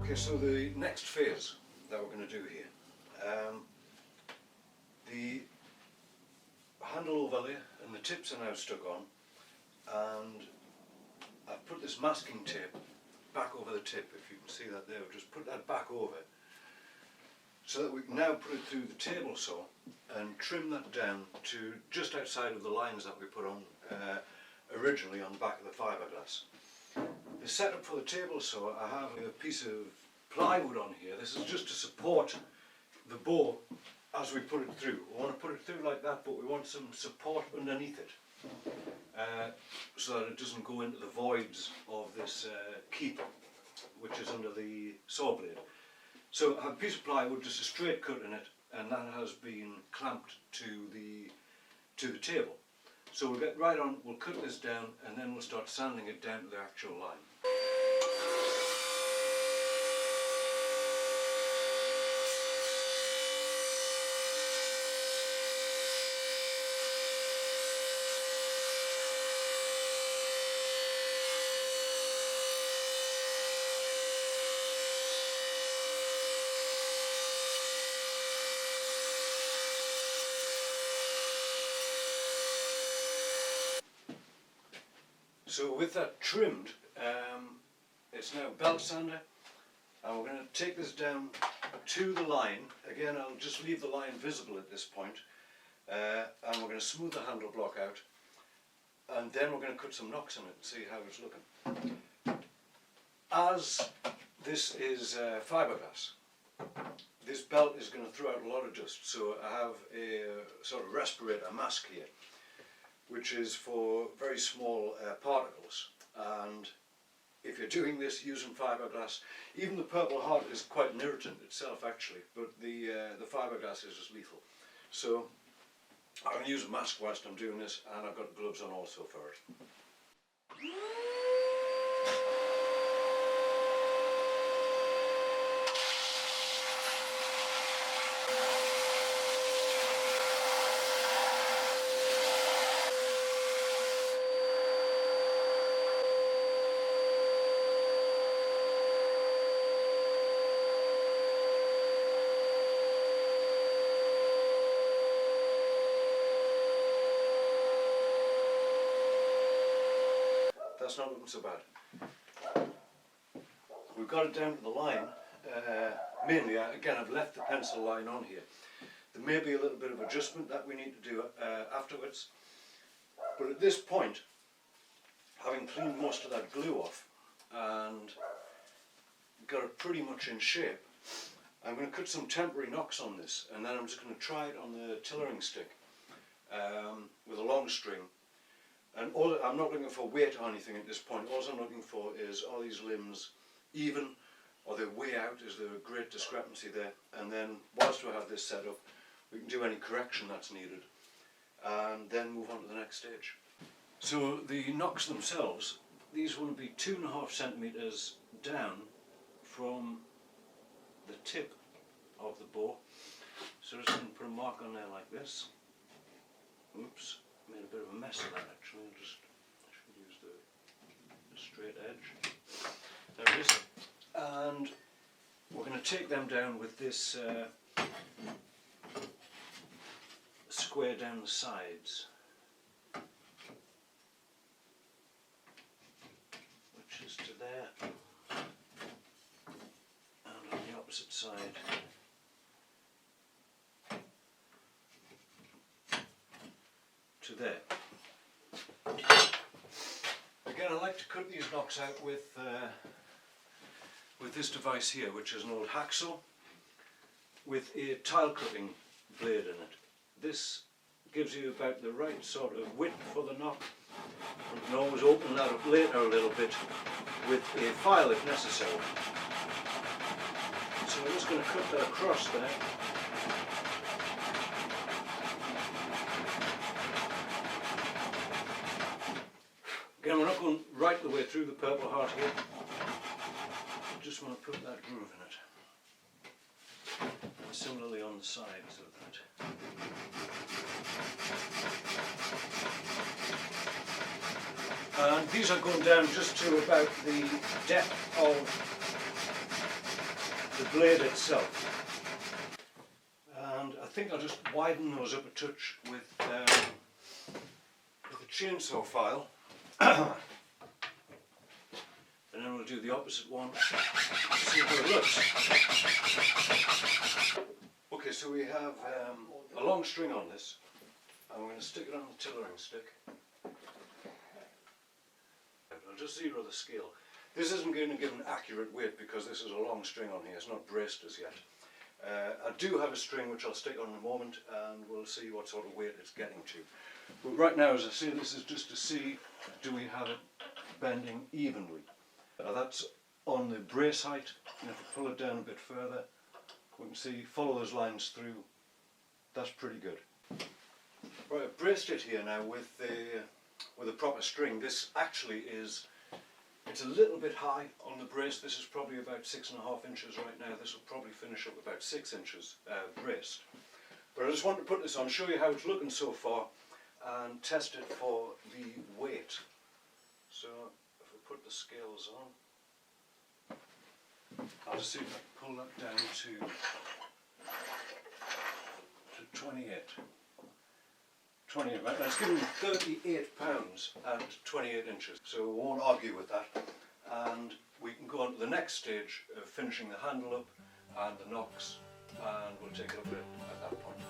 Okay, so the next phase that we're going to do here, the handle overlay and the tips are now stuck on, and I've put this masking tape back over the tip, if you can see that there. I've just put that back over so that we can now put it through the table saw and trim that down to just outside of the lines that we put on originally on the back of the fiberglass. The setup for the table saw, I have a piece of plywood on here. This is just to support the bow as we put it through. We want to put it through like that, but we want some support underneath it so that it doesn't go into the voids of this keep, which is under the saw blade. So I have a piece of plywood, just a straight cut in it, and that has been clamped to the table. So we'll get right on, we'll cut this down, and then we'll start sanding it down to the actual line. So with that trimmed, it's now belt sander, and we're going to take this down to the line. Again, I'll just leave the line visible at this point, and we're going to smooth the handle block out, and then we're going to cut some nocks in it and see how it's looking. As this is fiberglass, this belt is going to throw out a lot of dust, so I have a sort of respirator mask here, which is for very small particles. And if you're doing this using fiberglass, even the Purple Heart is quite an irritant itself actually, but the fiberglass is just lethal. So I'm going to use a mask whilst I'm doing this, and I've got gloves on also for it. That's not looking so bad. We've got it down to the line. Mainly, again, I've left the pencil line on here. There may be a little bit of adjustment that we need to do afterwards. But at this point, having cleaned most of that glue off and got it pretty much in shape, I'm going to cut some temporary nocks on this, and then I'm just going to try it on the tillering stick with a long string. And I'm not looking for weight or anything at this point. All I'm looking for is, are these limbs even, or they're way out, is there a great discrepancy there? And then whilst we have this set up, we can do any correction that's needed, and then move on to the next stage. So the nocks themselves, these will be 2.5 centimetres down from the tip of the bow. So just going to put a mark on there like this. Oops. Made a bit of a mess of that actually. I should use the straight edge. There it is. And we're going to take them down with this square down the sides, which is to there, and on the opposite side to there. Again, I like to cut these nocks out with this device here, which is an old hacksaw with a tile cutting blade in it. This gives you about the right sort of width for the knock. You can always open that up later a little bit with a file if necessary. So I'm just going to cut that across there. Again, we're not going right the way through the Purple Heart here. I just want to put that groove in it. And similarly on the sides of that. And these are going down just to about the depth of the blade itself. And I think I'll just widen those up a touch with a chainsaw file. And then we'll do the opposite one, see how it looks. Okay, so we have a long string on this, and we're going to stick it on the tillering stick. I'll just zero the scale. This isn't going to give an accurate weight because this is a long string on here, it's not braced as yet. I do have a string which I'll stick on in a moment, and we'll see what sort of weight it's getting to. But right now, as I say, this is just to see, do we have it bending evenly. That's on the brace height, and if we pull it down a bit further, we can see, follow those lines through. That's pretty good. Right, I've braced it here now with a proper string. This actually is, it's a little bit high on the brace. This is probably about 6.5 inches right now. This will probably finish up about 6 inches braced. But I just want to put this on, show you how it's looking so far, and test it for the weight. So if we put the scales on, I'll just see if I can pull that down to 28. 28, right? That's giving me 38 pounds and 28 inches. So we won't argue with that. And we can go on to the next stage of finishing the handle up and the nocks, and we'll take a look at it at that point.